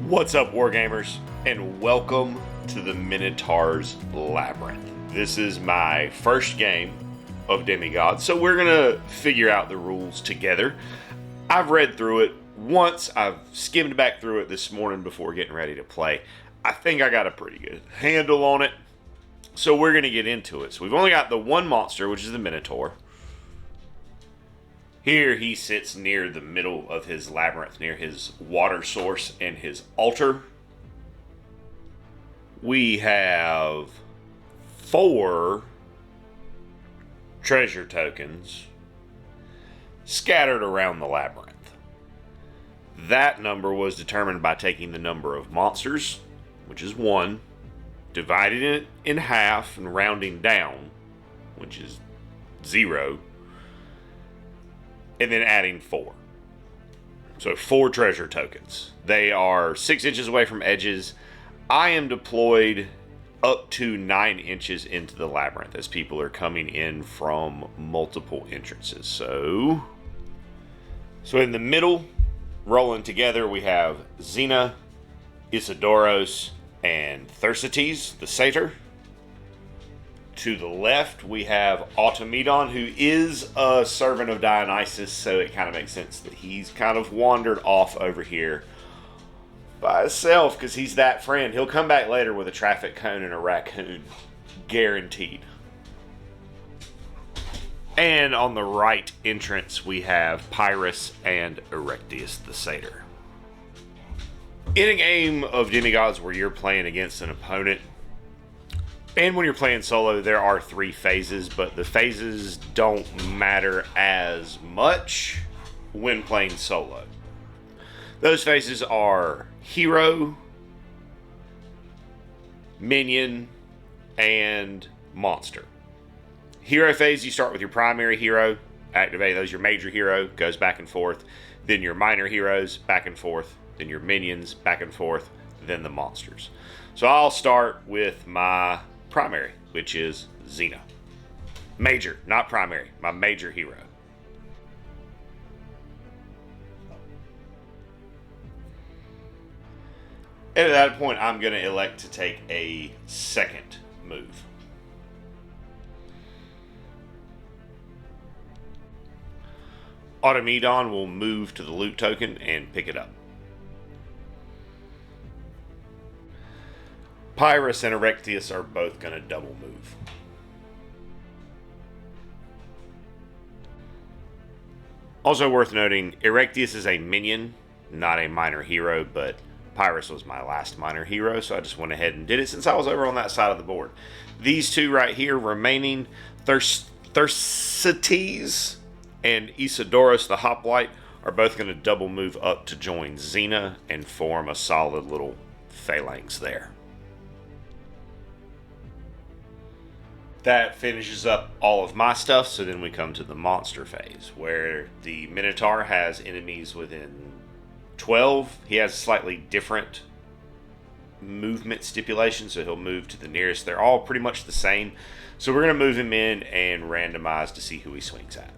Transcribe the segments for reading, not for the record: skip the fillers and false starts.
What's up, Wargamers, and welcome to the Minotaur's Labyrinth. This is my first game of Demigod, so we're gonna figure out the rules together. I've read through it once. I've skimmed back through it this morning before getting ready to play. I think I got a pretty good handle on it, so we're gonna get into it. So we've only got the one monster, which is the Minotaur. Here he sits near the middle of his labyrinth, near his water source and his altar. We have 4 treasure tokens scattered around the labyrinth. That number was determined by taking the number of monsters, which is 1, dividing it in half and rounding down, which is 0, and then adding 4. So 4 treasure tokens. They are 6 inches away from edges. I am deployed up to 9 inches into the labyrinth as people are coming in from multiple entrances. So in the middle, rolling together, we have Xena, Isidoros, and Thersites, the satyr. To the left, we have Automedon, who is a servant of Dionysus, so it kind of makes sense that he's kind of wandered off over here by himself, because he's that friend. He'll come back later with a traffic cone and a raccoon. Guaranteed. And on the right entrance, we have Pyrrhus and Erectius the satyr. In a game of Demigods where you're playing against an opponent, and when you're playing solo, there are 3 phases, but the phases don't matter as much when playing solo. Those phases are hero, minion, and monster. Hero phase, you start with your primary hero, activate those, your major hero, goes back and forth, then your minor heroes, back and forth, then your minions, back and forth, then the monsters. So I'll start with my primary, which is Xena. Major, not primary, my major hero. And at that point, I'm going to elect to take a second move. Automedon will move to the loot token and pick it up. Pyrrhus and Erectius are both going to double move. Also worth noting, Erectius is a minion, not a minor hero, but Pyrrhus was my last minor hero, so I just went ahead and did it since I was over on that side of the board. These 2 right here, remaining, Thersites and Isidoros the Hoplite, are both going to double move up to join Xena and form a solid little phalanx there. That finishes up all of my stuff, so then we come to the monster phase, where the Minotaur has enemies within 12. He has slightly different movement stipulations, so he'll move to the nearest. They're all pretty much the same, so we're going to move him in and randomize to see who he swings at.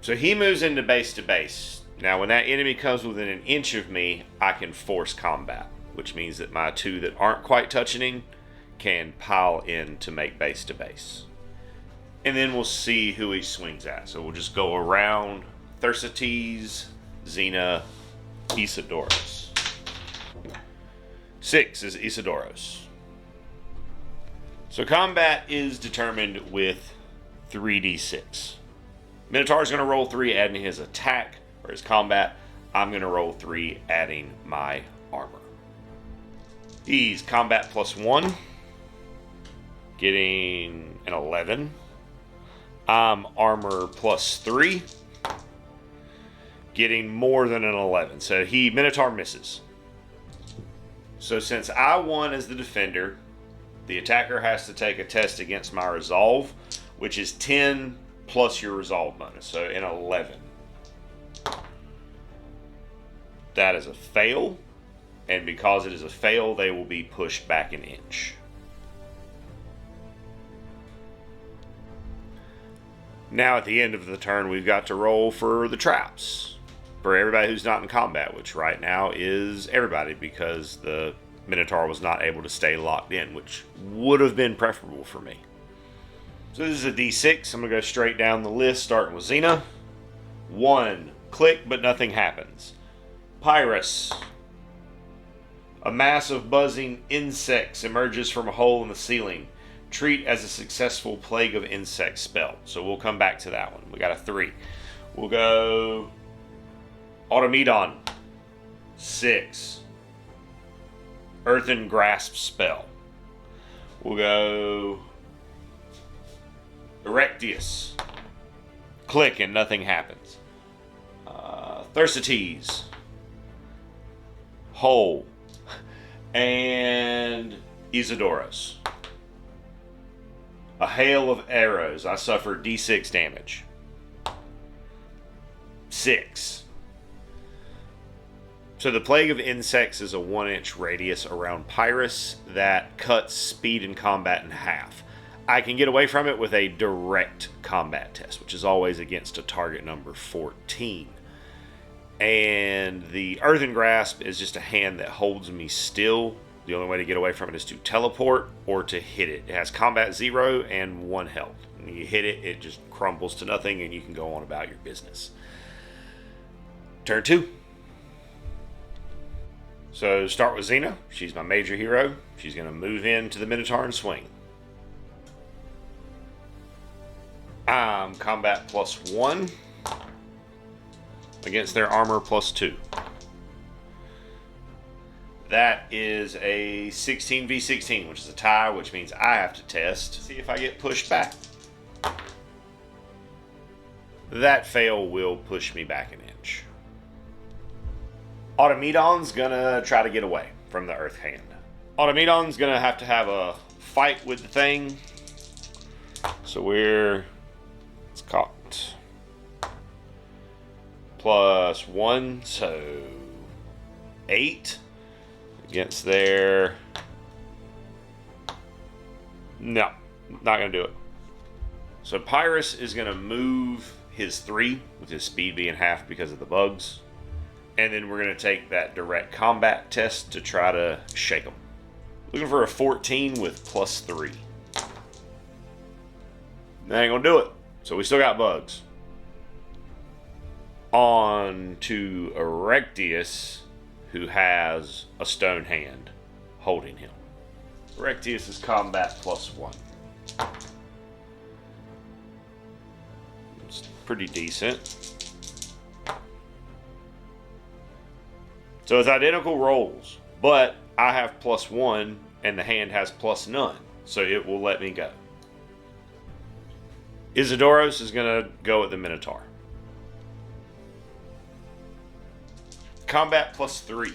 So he moves into base to base. Now, when that enemy comes within an inch of me, I can force combat, which means that my 2 that aren't quite touching him can pile in to make base to base. And then we'll see who he swings at. So we'll just go around Thersites, Xena, Isidoros. 6 is Isidoros. So combat is determined with 3d6. Minotaur's going to roll 3, adding his attack, or his combat. I'm going to roll 3, adding my armor. He's combat +1, getting an 11. I'm armor +3, getting more than an 11. So Minotaur misses. So since I won as the defender, the attacker has to take a test against my resolve, which is 10 plus your resolve bonus, so an 11. That is a fail. And because it is a fail, they will be pushed back an inch. Now at the end of the turn, we've got to roll for the traps. for everybody who's not in combat, which right now is everybody because the Minotaur was not able to stay locked in, which would have been preferable for me. So this is a D6. I'm going to go straight down the list, starting with Xena. 1. Click, but nothing happens. Pyrus. A mass of buzzing insects emerges from a hole in the ceiling. Treat as a successful Plague of Insects spell. So we'll come back to that one. We got a 3. We'll go Automedon. 6. Earthen Grasp spell. We'll go Erectius. Click and nothing happens. Thersites. Hole. And Isidoros. A hail of arrows. I suffer D6 damage. 6. So the Plague of Insects is a 1-inch radius around Pyrus that cuts speed in combat in half. I can get away from it with a direct combat test, which is always against a target number 14. And the Earthen Grasp is just a hand that holds me still. The only way to get away from it is to teleport or to hit it. It has combat 0 and 1 health. When you hit it, it just crumbles to nothing and you can go on about your business. Turn 2. So start with Xena. She's my major hero. She's going to move into the Minotaur and swing. I'm combat +1 against their armor +2. That is a 16v16, which is a tie, which means I have to test. See if I get pushed back. That fail will push me back an inch. Automedon's gonna try to get away from the Earth Hand. Automedon's gonna have to have a fight with the thing. So it's cocked. +1, so 8 against their... No, not gonna do it. So Pyrus is gonna move his 3 with his speed being half because of the bugs. And then we're going to take that direct combat test to try to shake them. Looking for a 14 with +3. That ain't going to do it. So we still got bugs. On to Erectius, who has a stone hand holding him. Erectius is combat +1. It's pretty decent. So it's identical rolls, but I have +1 and the hand has +none, so it will let me go. Isidoros is going to go at the Minotaur. Combat +3.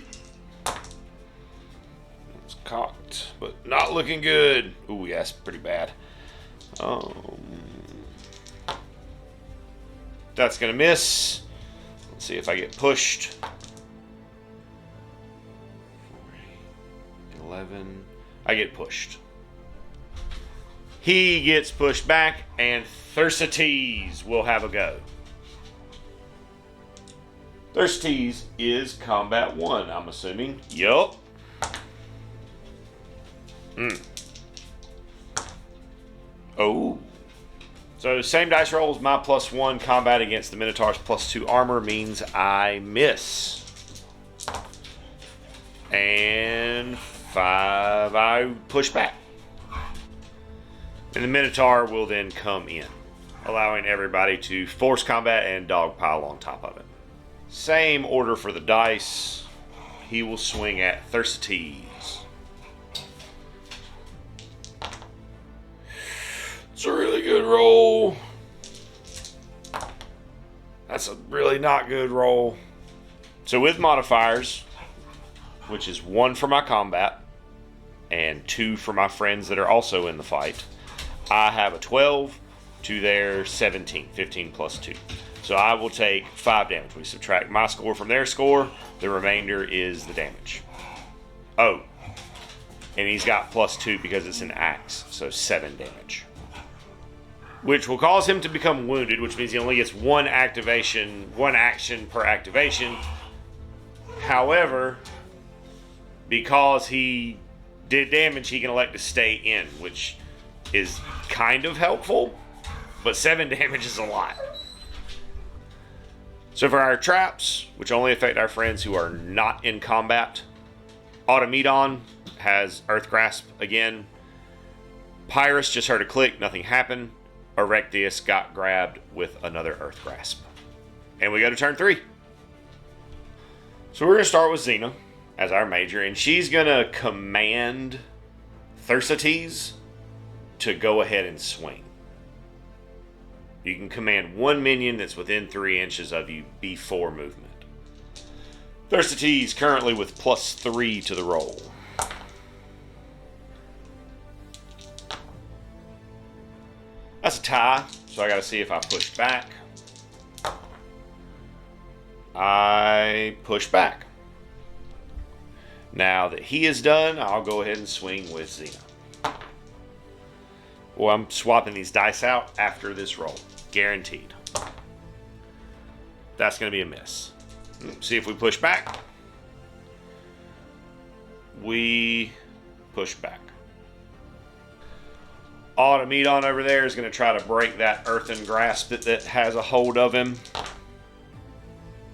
It's cocked, but not looking good. Ooh, yeah, that's pretty bad. That's going to miss. Let's see if I get pushed. 11. I get pushed. He gets pushed back, and Thersites will have a go. Thersites is combat 1, I'm assuming. Yup. Oh. So same dice rolls. My +1 combat against the Minotaur's +2 armor means I miss. And 5, I push back. And the Minotaur will then come in, allowing everybody to force combat and dogpile on top of it. Same order for the dice. He will swing at Thersites. It's a really good roll. That's a really not good roll. So with modifiers, which is 1 for my combat and 2 for my friends that are also in the fight, I have a 12 to their 17, 15 plus 2. So I will take 5 damage. We subtract my score from their score. The remainder is the damage. Oh, and he's got +2 because it's an axe, so 7 damage. which will cause him to become wounded, which means he only gets one action per activation. However, because he did damage, he can elect to stay in, which is kind of helpful, but 7 damage is a lot. So for our traps, which only affect our friends who are not in combat, Demigod has Earth Grasp again. Pyrrhus just heard a click, nothing happened. Erechtheus got grabbed with another Earth Grasp. And we go to turn 3. So we're going to start with Xena as our major, and she's going to command Thersites to go ahead and swing. You can command one minion that's within 3 inches of you before movement. Thersites currently with +3 to the roll. That's a tie, so I got to see if I push back. I push back. Now that he is done, I'll go ahead and swing with Xena. Well, I'm swapping these dice out after this roll. Guaranteed. That's going to be a miss. See if we push back. We push back. Demigod over there is going to try to break that earthen grasp that has a hold of him.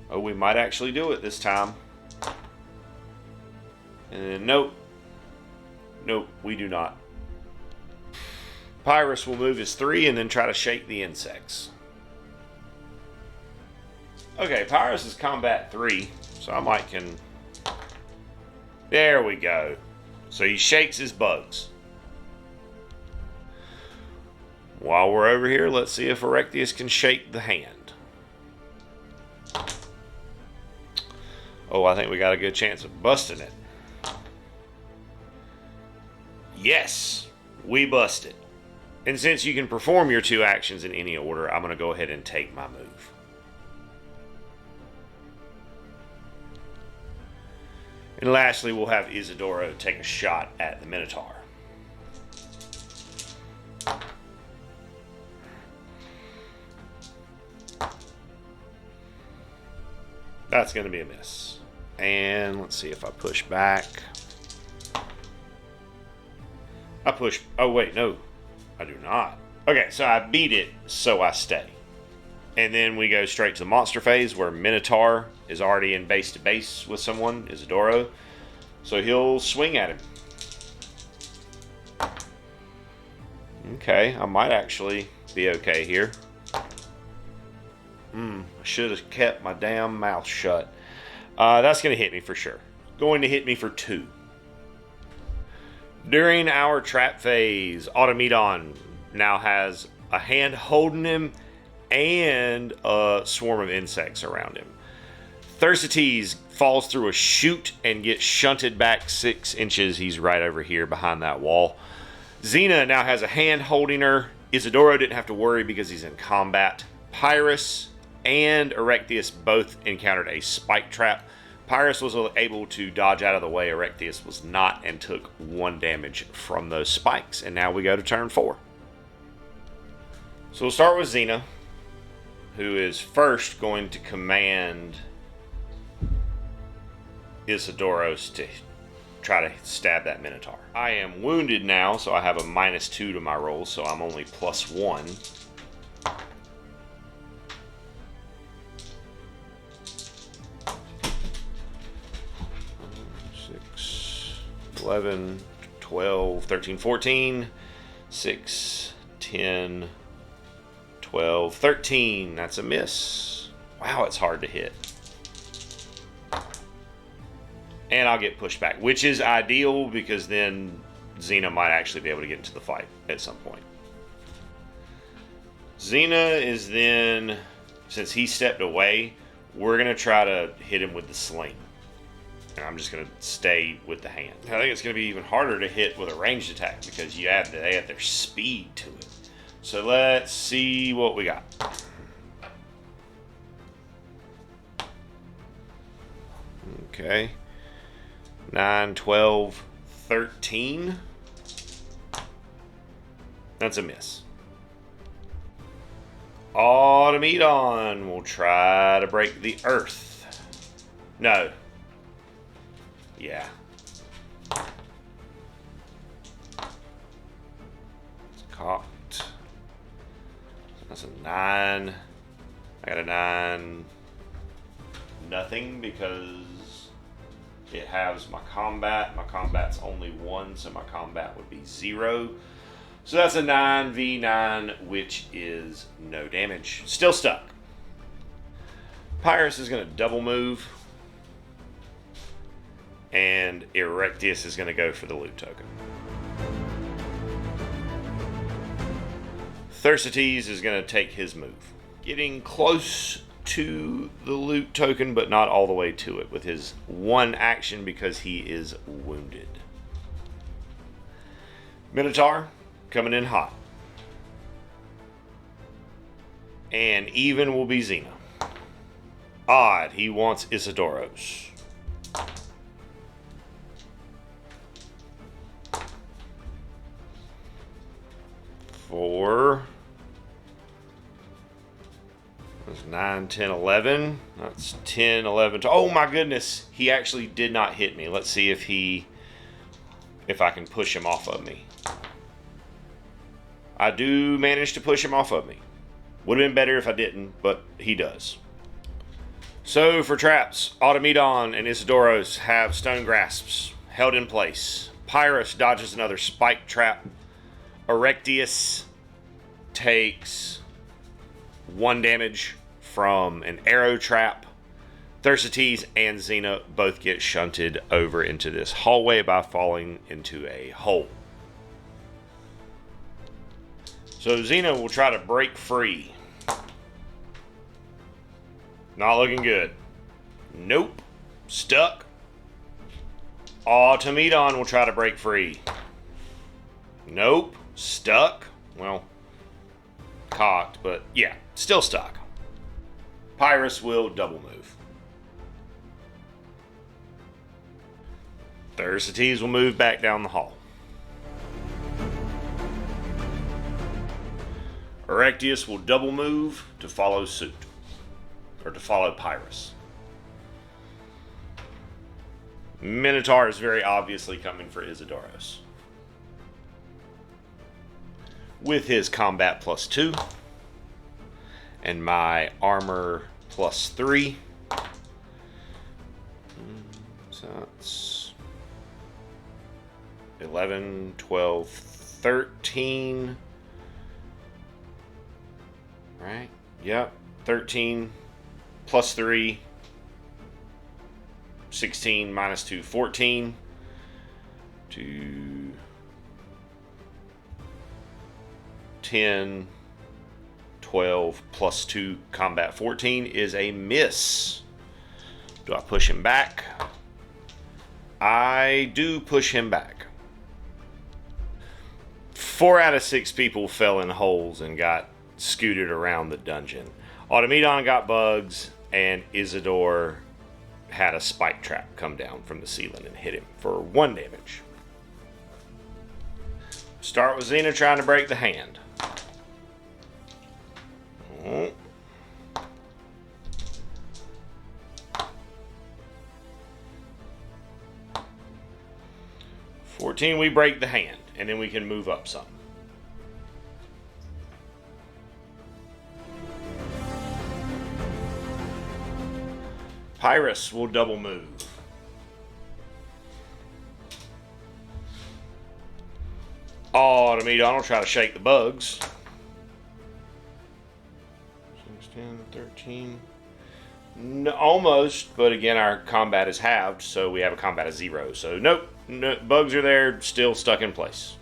Oh, we might actually do it this time. And then, nope. Nope, we do not. Pyrrhus will move his 3 and then try to shake the insects. Okay, Pyrrhus is combat 3, so I might can... There we go. So he shakes his bugs. While we're over here, let's see if Erechtheus can shake the hand. Oh, I think we got a good chance of busting it. Yes, we busted. And since you can perform your 2 actions in any order, I'm going to go ahead and take my move. And lastly, we'll have Isidora take a shot at the Minotaur. That's going to be a miss. And let's see if I push back. I push... Oh, wait, no. I do not. Okay, so I beat it, so I stay. And then we go straight to the monster phase, where Minotaur is already in base-to-base with someone, Isidoro. So he'll swing at him. Okay, I might actually be okay here. I should have kept my damn mouth shut. That's going to hit me for sure. Going to hit me for 2. During our trap phase, Demigod now has a hand holding him and a swarm of insects around him. Thersites falls through a chute and gets shunted back 6 inches. He's right over here behind that wall. Xena now has a hand holding her. Isidoro didn't have to worry because he's in combat. Pyrrhus and Erechtheus both encountered a spike trap. Pyrrhus was able to dodge out of the way. Erechtheus was not and took 1 damage from those spikes. And now we go to turn 4. So we'll start with Xena, who is first going to command Isidoros to try to stab that Minotaur. I am wounded now, so I have a -2 to my roll, so I'm only +1. 11, 12, 13, 14, 6, 10, 12, 13. That's a miss. Wow, it's hard to hit. And I'll get pushed back, which is ideal because then Xena might actually be able to get into the fight at some point. Xena is then, since he stepped away, we're going to try to hit him with the sling. And I'm just going to stay with the hand. I think it's going to be even harder to hit with a ranged attack because they add their speed to it. So let's see what we got. Okay. 9, 12, 13. That's a miss. Automedon will try to break the earth. No. Yeah. It's cocked. That's a 9. I got a 9. Nothing because it has my combat. My combat's only 1, so my combat would be 0. So that's a 9v9, which is no damage. Still stuck. Pyrus is going to double move. And Erectus is going to go for the loot token. Thersites is going to take his move. Getting close to the loot token, but not all the way to it with his 1 action because he is wounded. Minotaur coming in hot. And even will be Xena. Odd, he wants Isidoros. Four. That's 9, 10, 11. That's 10, 11. Oh my goodness. He actually did not hit me. Let's see if I can push him off of me. I do manage to push him off of me. Would have been better if I didn't, but he does. So for traps, Automedon and Isidoros have stone grasps held in place. Pyrus dodges another spike trap. Erectus takes 1 damage from an arrow trap. Thersites and Xena both get shunted over into this hallway by falling into a hole. So Xena will try to break free. Not looking good. Nope. Stuck. Automedon will try to break free. Nope. Stuck. Well, cocked, but yeah, still stuck. Pyrus will double move. Thersites will move back down the hall. Erectus will double move to follow suit. Or to follow Pyrus. Minotaur is very obviously coming for Isidoros. With his combat +2. And my armor +3. So that's 11, 12, 13. Right? Yep. 13 +3. 16 -2, 14. To 10, 12 +2 combat 14 is a miss. Do I push him back? I do push him back. 4 out of 6 people fell in holes and got scooted around the dungeon. Automedon got bugs, and Isidore had a spike trap come down from the ceiling and hit him for 1 damage. Start with Xena trying to break the hand. Oh. 14, we break the hand, and then we can move up some. Pyrus will double move. Automedon will try to shake the bugs. 6, 10, 13. No, almost, but again, our combat is halved, so we have a combat of 0. So nope, no, bugs are there, still stuck in place.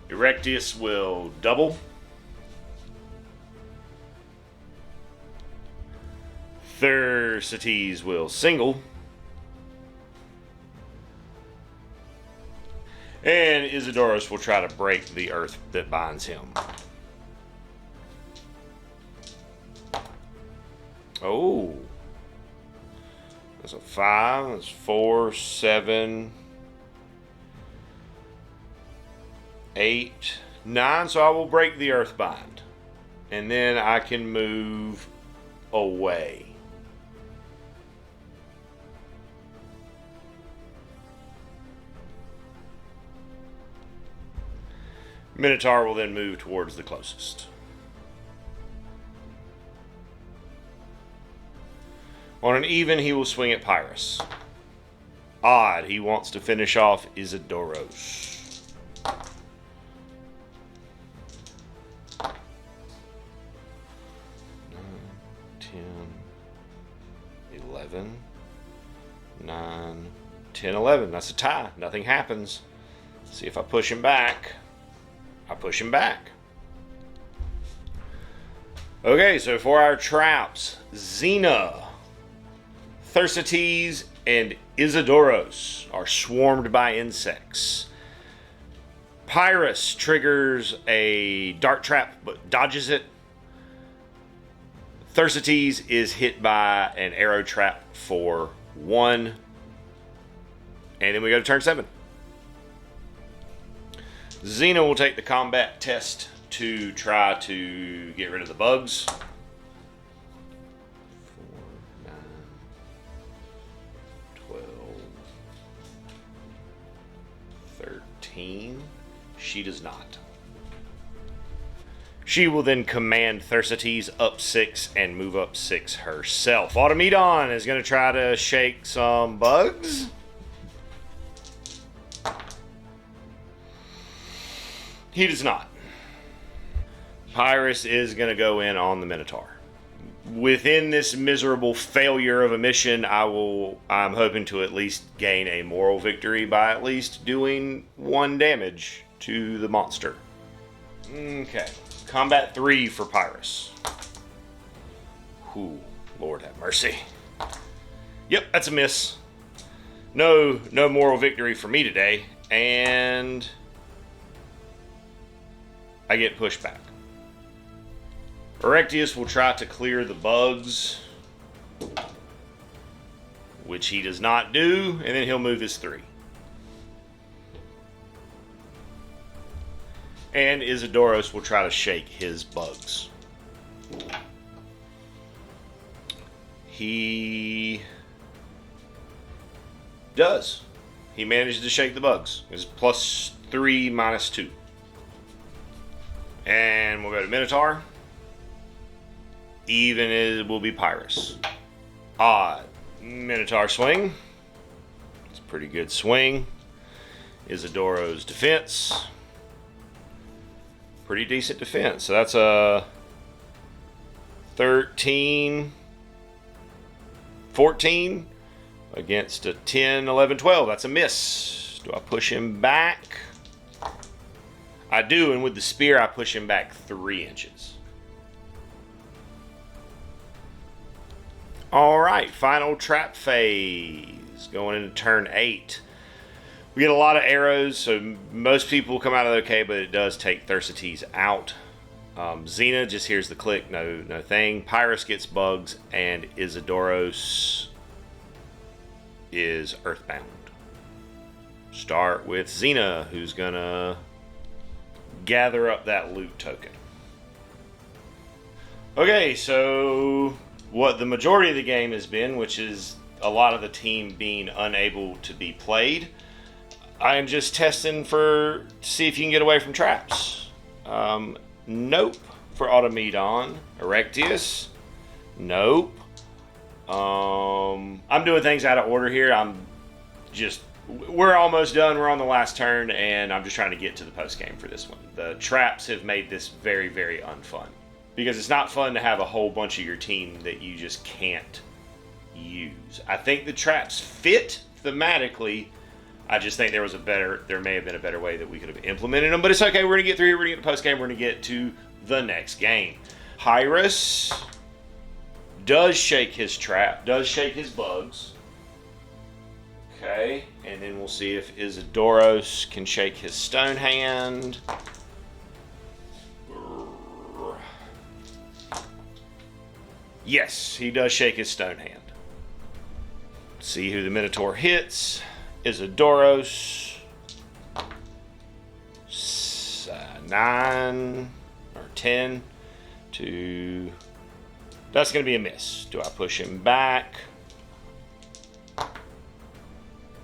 Erectus will double. Thersites will single. And Isidoros will try to break the earth that binds him. Oh. That's a 5. That's 4, 7, 8, 9. So I will break the earth bind. And then I can move away. Minotaur will then move towards the closest. On an even, he will swing at Pyrrhus. Odd, he wants to finish off Isidoros. 11, 9, 10, 11. That's a tie. Nothing happens. See if I push him back. I push him back. Okay, so for our traps, Xena, Thersites, and Isidoros are swarmed by insects. Pyrrhus triggers a dart trap but dodges it. Thersites is hit by an arrow trap for 1. And then we go to turn 7. Xena will take the combat test to try to get rid of the bugs. 4, 9, 12, 13. She does not. She will then command Thersites up 6 and move up 6 herself. Automedon is going to try to shake some bugs. He does not. Pyrrhus is going to go in on the Minotaur. Within this miserable failure of a mission, I'm hoping to at least gain a moral victory by at least doing 1 damage to the monster. Okay. Combat 3 for Pyrrhus. Ooh, Lord have mercy. Yep, that's a miss. No moral victory for me today. And I get pushed back. Erectius will try to clear the bugs, which he does not do, and then he'll move his 3. And Isidoros will try to shake his bugs. He does. He manages to shake the bugs. It's +3, -2. And we'll go to Minotaur. Even it will be Pyrrhus. Odd. Minotaur swing. It's a pretty good swing. Isidoros defense. Pretty decent defense. So that's a 13, 14 against a 10, 11, 12. That's a miss. Do I push him back? I do, and with the spear, I push him back 3 inches. All right, final trap phase. Going into turn 8. We get a lot of arrows, so most people come out of it okay, but it does take Thersites out. Xena just hears the click, no thing. Pyrrhus gets bugs, and Isidoros is earthbound. Start with Xena, who's gonna gather up that loot token. Okay, so what the majority of the game has been, which is a lot of the team being unable to be played, I am just testing to see if you can get away from traps. Nope for Automedon. Erectius. Nope. I'm doing things out of order here. We're almost done. We're on the last turn, and I'm just trying to get to the post game for this one. The traps have made this very, very unfun. Because it's not fun to have a whole bunch of your team that you just can't use. I think the traps fit thematically. I just think there may have been a better way that we could have implemented them, but it's okay. We're going to get through here. We're going to get the post game. We're going to get to the next game. Pyrrhus does shake his trap, does shake his bugs. Okay, and then we'll see if Isidoros can shake his stone hand. Yes, he does shake his stone hand. See who the Minotaur hits. Isidoros. 9 or 10. 2. That's going to be a miss. Do I push him back?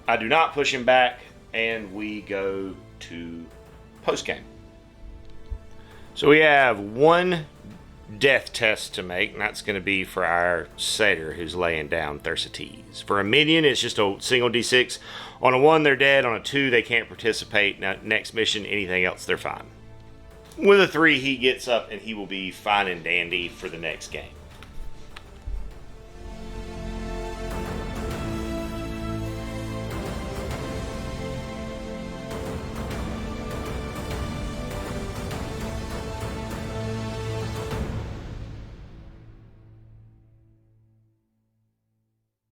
I do not push him back, and we go to post-game. So we have one death test to make, and that's going to be for our satyr who's laying down Thersites. For a minion, it's just a single d6. On a 1, they're dead. On a 2, they can't participate. Now, next mission, anything else, they're fine. With a 3, he gets up, and he will be fine and dandy for the next game.